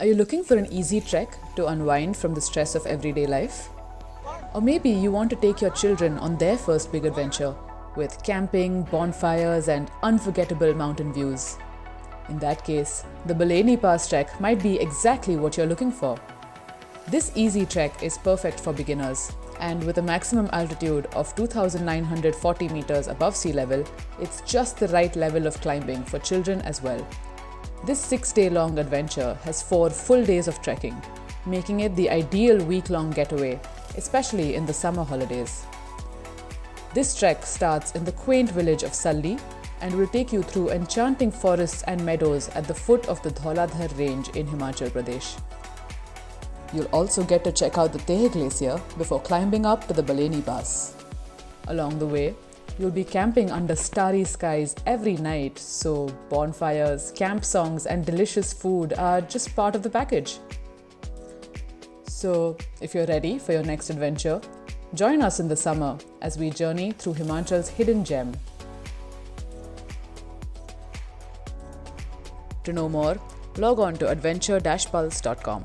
Are you looking for an easy trek to unwind from the stress of everyday life? Or maybe you want to take your children on their first big adventure with camping, bonfires, and unforgettable mountain views. In that case, the Baleni Pass Trek might be exactly what you're looking for. This easy trek is perfect for beginners, and with a maximum altitude of 2,940 meters above sea level, it's just the right level of climbing for children as well. This 6-day-long adventure has 4 full days of trekking, making it the ideal week-long getaway, especially in the summer holidays. This trek starts in the quaint village of Salli and will take you through enchanting forests and meadows at the foot of the Dhauladhar range in Himachal Pradesh. You'll also get to check out the Teh glacier before climbing up to the Baleni Pass. Along the way, you'll be camping under starry skies every night, so bonfires, camp songs, and delicious food are just part of the package. So, if you're ready for your next adventure, join us in the summer as we journey through Himachal's hidden gem. To know more, log on to adventure-pulse.com.